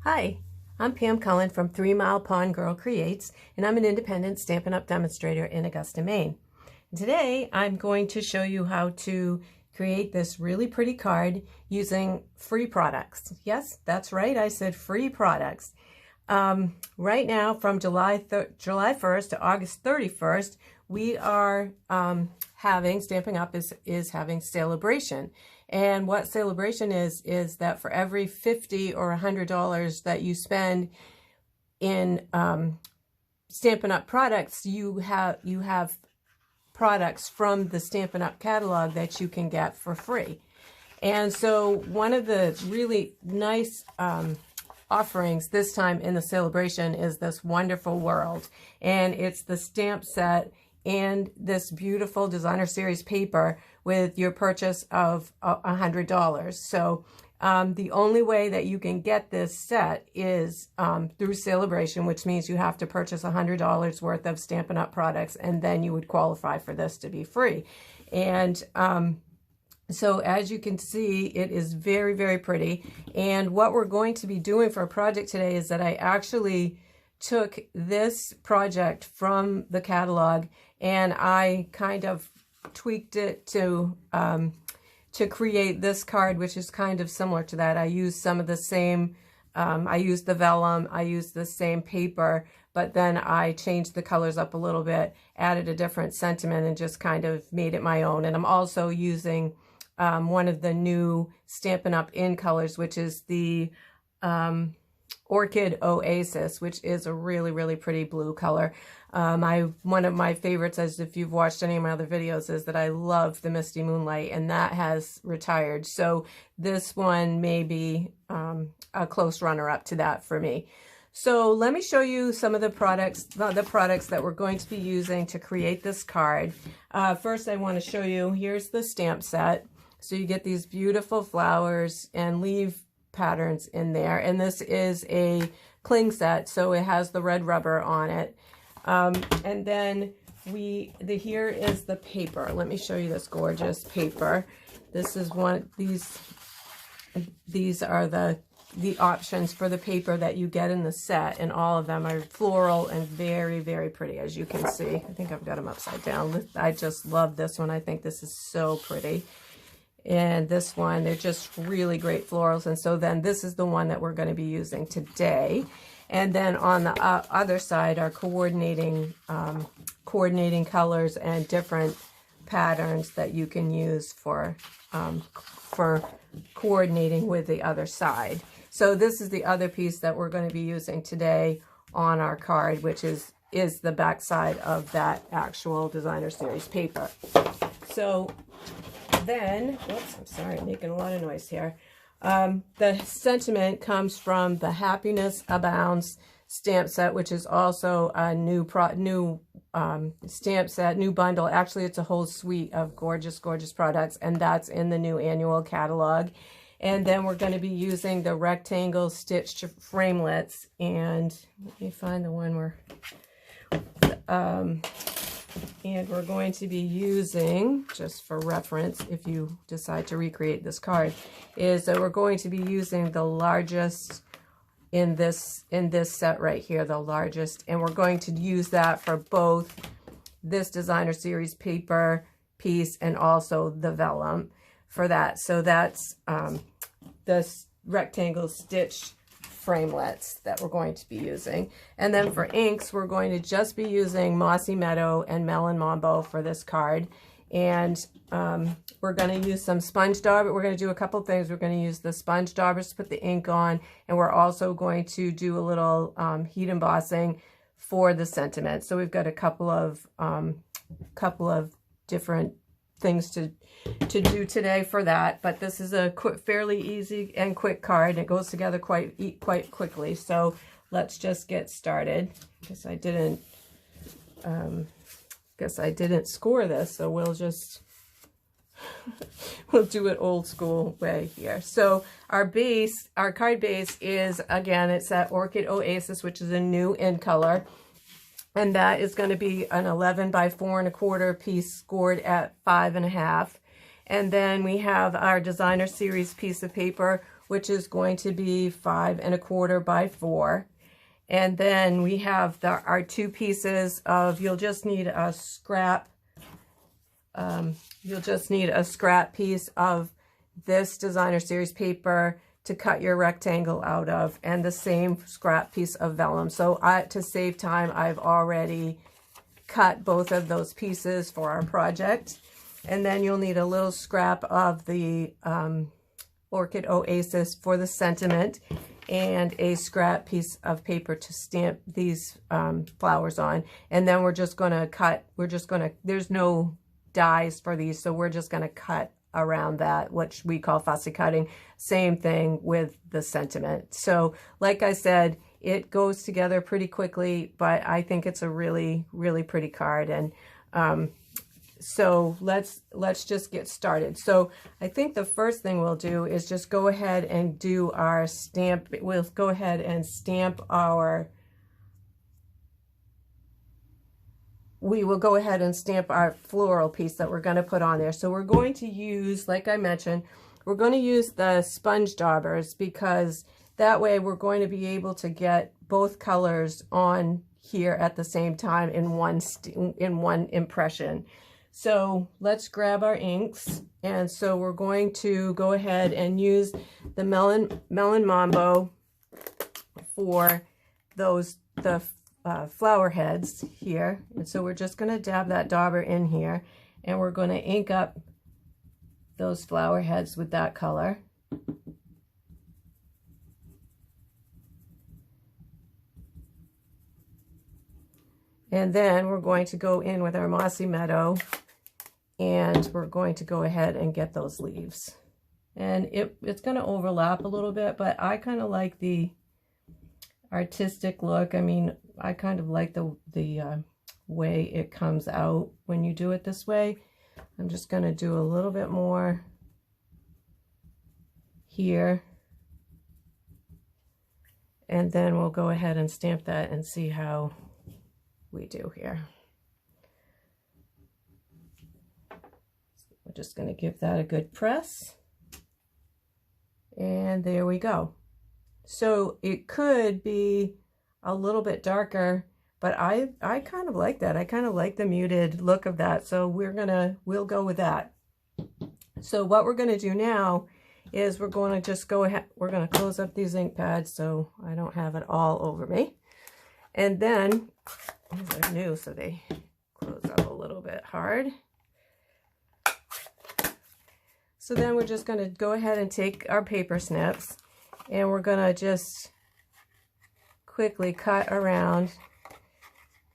Hi, I'm Pam Cullen from 3 Mile Pond Girl Creates, and I'm an independent Stampin' Up! Demonstrator in Augusta, Maine. And today I'm going to show you how to create this really pretty card using free products. Yes, that's right, I said free products. Right now, from July 1st to August 31st, we are having, Stampin' Up! is having Sale-a-bration. And what Sale-a-bration is that for every $50 or $100 that you spend in Stampin' Up! Products, you have products from the Stampin' Up! Catalog that you can get for free. And so one of the really nice offerings this time in the Sale-a-bration is this wonderful world, and it's the stamp set and this beautiful designer series paper with your purchase of $100. So the only way that you can get this set is through Sale-a-bration, which means you have to purchase $100 worth of Stampin' Up! Products, and then you would qualify for this to be free. And so as you can see, it is very, very pretty. And what we're going to be doing for a project today is that I actually took this project from the catalog and I kind of tweaked it to create this card, which is kind of similar to that. I used some of the same, I used the vellum, I used the same paper, but then I changed the colors up a little bit, added a different sentiment, and just kind of made it my own. And I'm also using one of the new Stampin' Up! In colors, which is the Orchid Oasis, which is a really, really pretty blue color. One of my favorites, as if you've watched any of my other videos, is that I love the Misty Moonlight, and that has retired. So this one may be a close runner-up to that for me. So let me show you some of the products that we're going to be using to create this card. First, I want to show you, here's the stamp set. So you get these beautiful flowers and leaf patterns in there, and this is a cling set, so it has the red rubber on it. And then here is the paper. Let me show you this gorgeous paper. This is one, these are the options for the paper that you get in the set, and all of them are floral and very, very pretty, as you can see. I think I've got them upside down. I just love this one. I think this is so pretty. And this one, they're just really great florals. And so then this is the one that we're going to be using today. And then on the other side are coordinating colors and different patterns that you can use for coordinating with the other side. So this is the other piece that we're going to be using today on our card, which is the back side of that actual designer series paper. So then, whoops, I'm sorry, I'm making a lot of noise here. The sentiment comes from the Happiness Abounds stamp set, which is also a new stamp set, new bundle. Actually, it's a whole suite of gorgeous, gorgeous products, and that's in the new annual catalog. And then we're going to be using the rectangle stitched framelets, and let me find the one where and we're going to be using, just for reference, if you decide to recreate this card, is that we're going to be using the largest in this set right here, the largest, and we're going to use that for both this designer series paper piece and also the vellum for that. So that's the rectangle stitched framelets that we're going to be using. And then for inks, we're going to just be using Mossy Meadow and Melon Mambo for this card. And we're going to use some sponge daubers. We're going to do a couple things. We're going to use the sponge daubers to put the ink on, and we're also going to do a little heat embossing for the sentiment. So we've got a couple of different things to do today for that, but this is a fairly easy and quick card. It goes together quite quickly, so let's just get started. Guess I didn't score this, so we'll just we'll do it old school way here. So our card base is, again, it's that Orchid Oasis, which is a new in color. And that is going to be an 11 by 4 1/4 piece scored at 5 1/2. And then we have our designer series piece of paper, which is going to be 5 1/4 by 4. And then we have our 2 pieces of, you'll just need a scrap piece of this designer series paper to cut your rectangle out of, and the same scrap piece of vellum. So to save time, I've already cut both of those pieces for our project. And then you'll need a little scrap of the Orchid Oasis for the sentiment, and a scrap piece of paper to stamp these flowers on. And then we're just going to cut, there's no dies for these, so we're just going to cut around that, which we call fussy cutting. Same thing with the sentiment. So like I said, it goes together pretty quickly, but I think it's a really, really pretty card. And so let's just get started. So I think the first thing we'll do is just go ahead and do our stamp. We'll go ahead and stamp our, we will go ahead and stamp our floral piece that we're going to put on there. So we're going to use, like I mentioned, we're going to use the sponge daubers, because that way we're going to be able to get both colors on here at the same time in one impression. So let's grab our inks. And so we're going to go ahead and use the Melon Mambo for the flower heads here. And so we're just going to dab that dauber in here, and we're going to ink up those flower heads with that color. And then we're going to go in with our Mossy Meadow, and we're going to go ahead and get those leaves. And it's going to overlap a little bit, but I kind of like the artistic look. I mean, I kind of like the way it comes out when you do it this way. I'm just going to do a little bit more here, and then we'll go ahead and stamp that and see how we do here. We're just going to give that a good press, and there we go. So it could be a little bit darker, but I kind of like that. I kind of like the muted look of that, so we'll go with that. So what we're going to do now is we're going to just go ahead, we're going to close up these ink pads so I don't have it all over me. And then, these are new, so they close up a little bit hard. So then we're just going to go ahead and take our paper snips, and we're going to just quickly cut around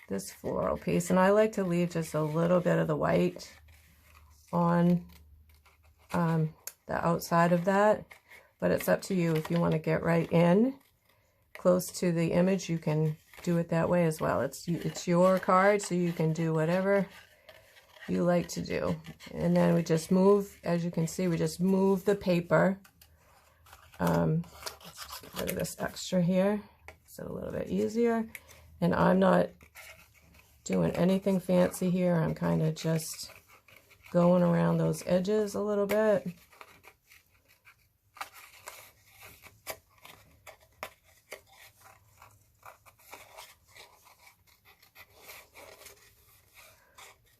this floral piece. And I like to leave just a little bit of the white on the outside of that, but it's up to you. If you want to get right in close to the image, you can do it that way as well. It's your card, so you can do whatever you like to do. And then we just move, as you can see, we just move the paper. Let's just get rid of this extra here, so a little bit easier. And I'm not doing anything fancy here. I'm kind of just going around those edges a little bit.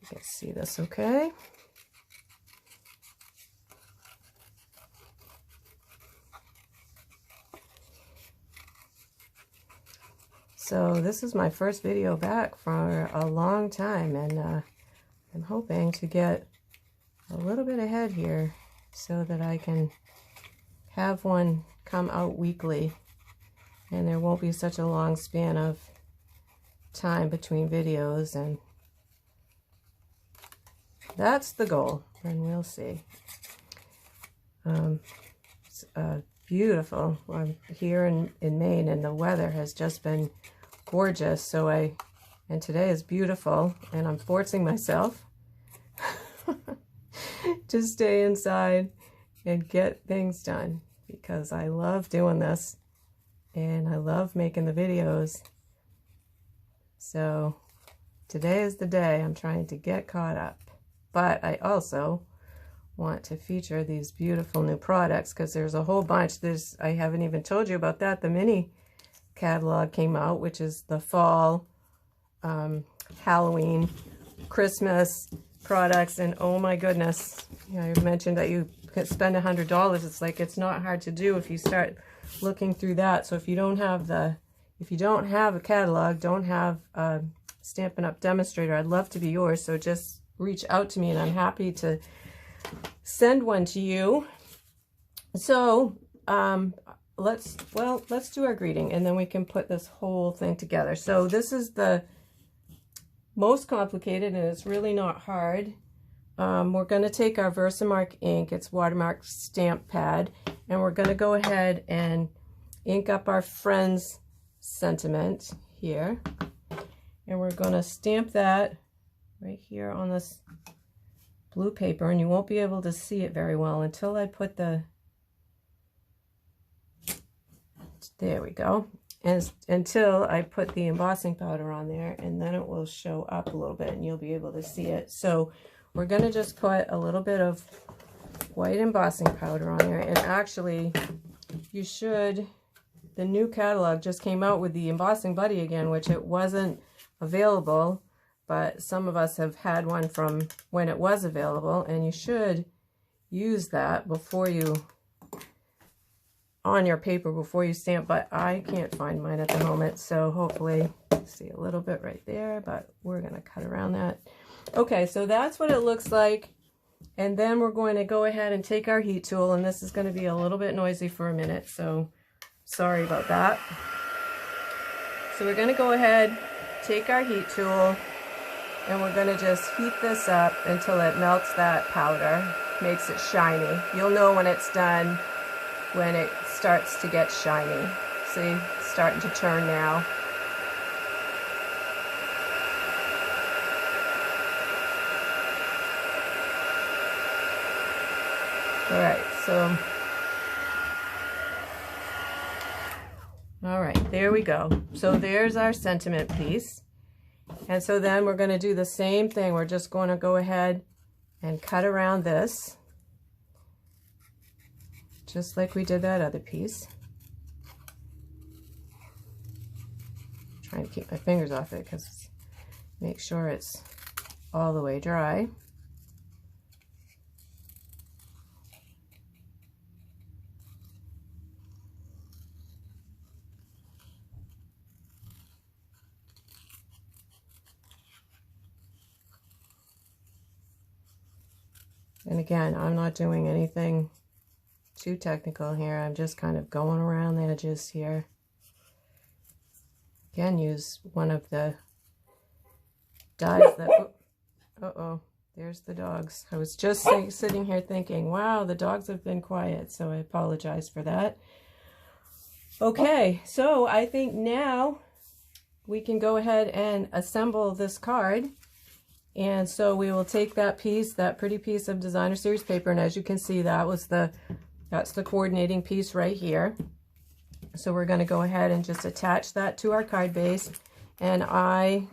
You can see this okay. So this is my first video back for a long time, and I'm hoping to get a little bit ahead here so that I can have one come out weekly, and there won't be such a long span of time between videos, and that's the goal, and we'll see. It's beautiful. I'm here in Maine, and the weather has just been gorgeous, so and today is beautiful, and I'm forcing myself to stay inside and get things done, because I love doing this and I love making the videos. So today is the day I'm trying to get caught up, but I also want to feature these beautiful new products because there's a whole bunch. I haven't even told you about that. The mini catalog came out, which is the fall, Halloween, Christmas products, and oh my goodness, I mentioned that you could spend $100. It's like, it's not hard to do if you start looking through that. So if you don't have a catalog, don't have a Stampin' Up! Demonstrator, I'd love to be yours. So just reach out to me and I'm happy to send one to you. So let's do our greeting and then we can put this whole thing together. So this is the most complicated and it's really not hard. We're going to take our Versamark ink, it's watermark stamp pad, and we're going to go ahead and ink up our friend's sentiment here. And we're going to stamp that right here on this blue paper, and you won't be able to see it very well until I put the, there we go, and until I put the embossing powder on there, and then it will show up a little bit and you'll be able to see it. So we're going to just put a little bit of white embossing powder on there, and actually you should, the new catalog just came out with the embossing buddy again, which it wasn't available, but some of us have had one from when it was available, and you should use that before you, on your paper before you stamp, but I can't find mine at the moment, so hopefully, see a little bit right there, but we're going to cut around that. Okay, so that's what it looks like, and then we're going to go ahead and take our heat tool, and this is going to be a little bit noisy for a minute, so sorry about that. So we're going to go ahead, take our heat tool, and we're going to just heat this up until it melts that powder, makes it shiny. You'll know when it's done when it starts to get shiny. See, it's starting to turn now. All right, so, all right, there we go. So there's our sentiment piece. And so then we're going to do the same thing. We're just going to go ahead and cut around this, just like we did that other piece. I'm trying to keep my fingers off it because make sure it's all the way dry. And again, I'm not doing anything too technical here. I'm just kind of going around the edges here. Again, use one of the dies that, uh-oh, there's the dogs. I was just sitting here thinking, wow, the dogs have been quiet, so I apologize for that. Okay, so I think now we can go ahead and assemble this card. And so we will take that piece, that pretty piece of designer series paper, and as you can see, that's the coordinating piece right here. So we're going to go ahead and just attach that to our card base. And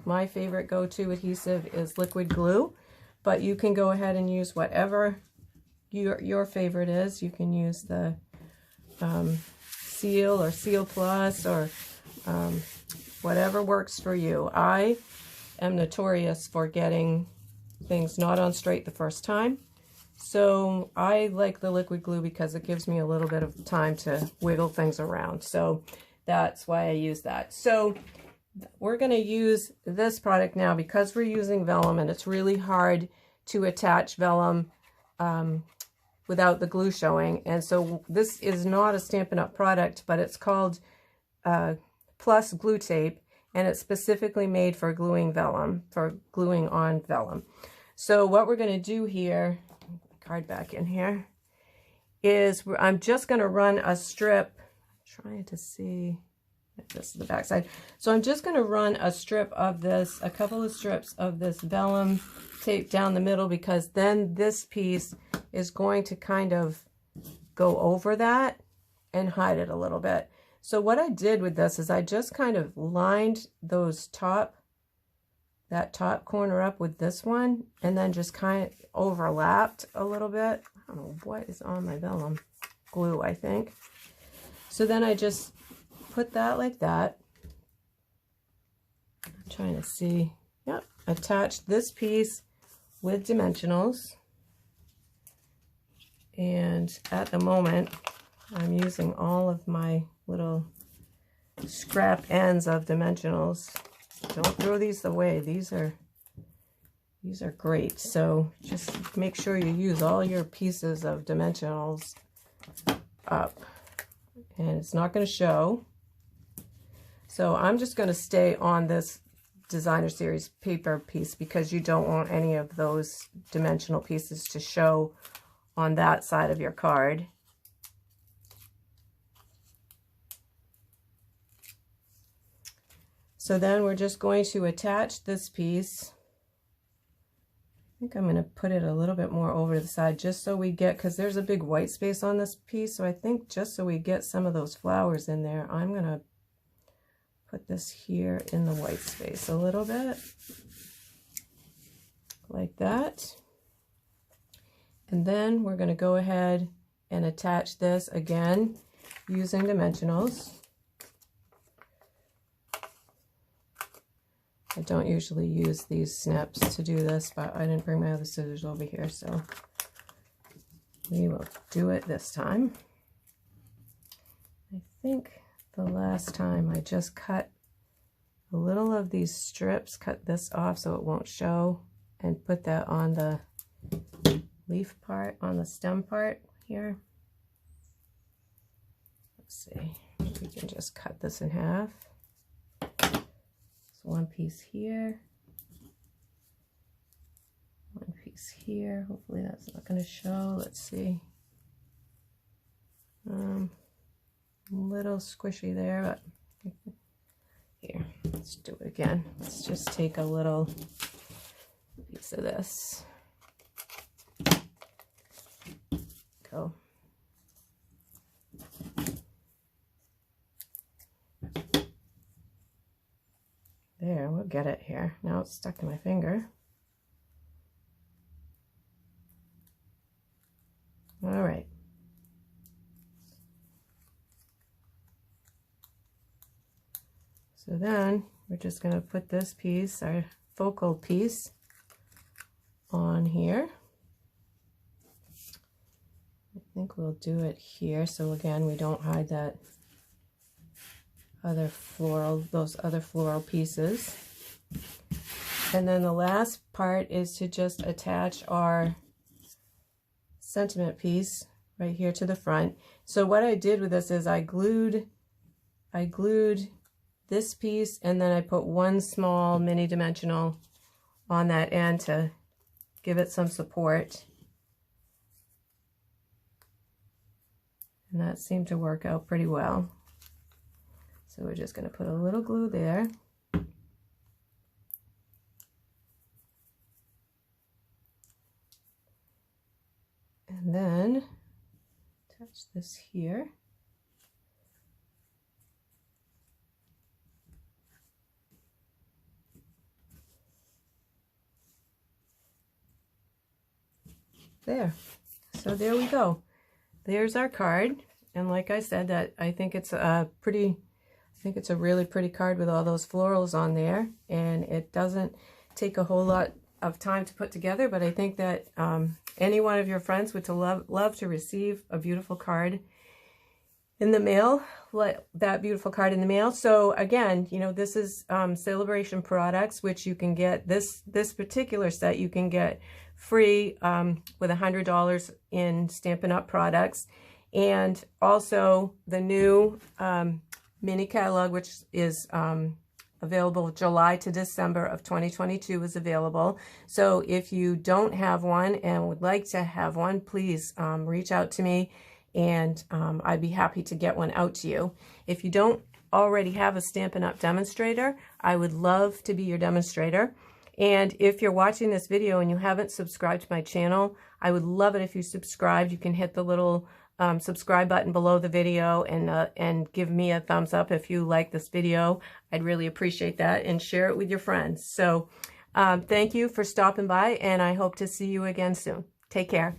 my favorite go-to adhesive is liquid glue, but you can go ahead and use whatever your favorite is. You can use the Seal or Seal Plus or whatever works for you. I am notorious for getting things not on straight the first time. So I like the liquid glue because it gives me a little bit of time to wiggle things around. So that's why I use that. So we're going to use this product now because we're using vellum and it's really hard to attach vellum without the glue showing. And so this is not a Stampin' Up! Product, but it's called Plus Glue Tape. And it's specifically made for gluing vellum, for gluing on vellum. So what we're going to do here, card back in here, is I'm just going to run a strip, I'm trying to see, this is the back side. So I'm just going to run a strip of this, a couple of strips of this vellum tape down the middle, because then this piece is going to kind of go over that and hide it a little bit. So what I did with this is I just kind of lined those top that top corner up with this one, and then just kind of overlapped a little bit. I don't know what is on my vellum. Glue, I think. So then I just put that like that. I'm trying to see. Yep, attach this piece with dimensionals. And at the moment, I'm using all of my little scrap ends of dimensionals. Don't throw these away. These are great. So just make sure you use all your pieces of dimensionals up. And it's not going to show. So I'm just going to stay on this Designer Series paper piece because you don't want any of those dimensional pieces to show on that side of your card. So then we're just going to attach this piece. I think I'm going to put it a little bit more over to the side just so we get, because there's a big white space on this piece, so I think just so we get some of those flowers in there, I'm going to put this here in the white space a little bit, like that. And then we're going to go ahead and attach this again using dimensionals. I don't usually use these snips to do this, but I didn't bring my other scissors over here, so we will do it this time. I think the last time I just cut a little of these strips, cut this off so it won't show, and put that on the leaf part, on the stem part here. Let's see, we can just cut this in half. So one piece here, one piece here. Hopefully that's not going to show. Let's see. A little squishy there, but here, let's do it again. Let's just take a little piece of this. Go. There, we'll get it here. Now it's stuck to my finger. All right. So then we're just going to put this piece, our focal piece, on here. I think we'll do it here, so again we don't hide that other floral, those other floral pieces. And then the last part is to just attach our sentiment piece right here to the front. So what I did with this is I glued this piece, and then I put one small mini dimensional on that end to give it some support. And that seemed to work out pretty well. So we're just going to put a little glue there. And then attach this here. There. So there we go. There's our card. And like I said, that I think it's a really pretty card with all those florals on there, and it doesn't take a whole lot of time to put together, but I think that any one of your friends would love to receive a beautiful card in the mail, that beautiful card in the mail. So again, you know, this is Sale-a-bration products, which you can get, this particular set you can get free with $100 in Stampin' Up! Products. And also the new mini catalog, which is available July to December of 2022 is available. So if you don't have one and would like to have one, please reach out to me, and I'd be happy to get one out to you. If you don't already have a Stampin' Up! Demonstrator, I would love to be your demonstrator. And if you're watching this video and you haven't subscribed to my channel, I would love it if you subscribed. You can hit the little subscribe button below the video and give me a thumbs up if you like this video. I'd really appreciate that, and share it with your friends. So Thank you for stopping by, and I hope to see you again soon. Take care.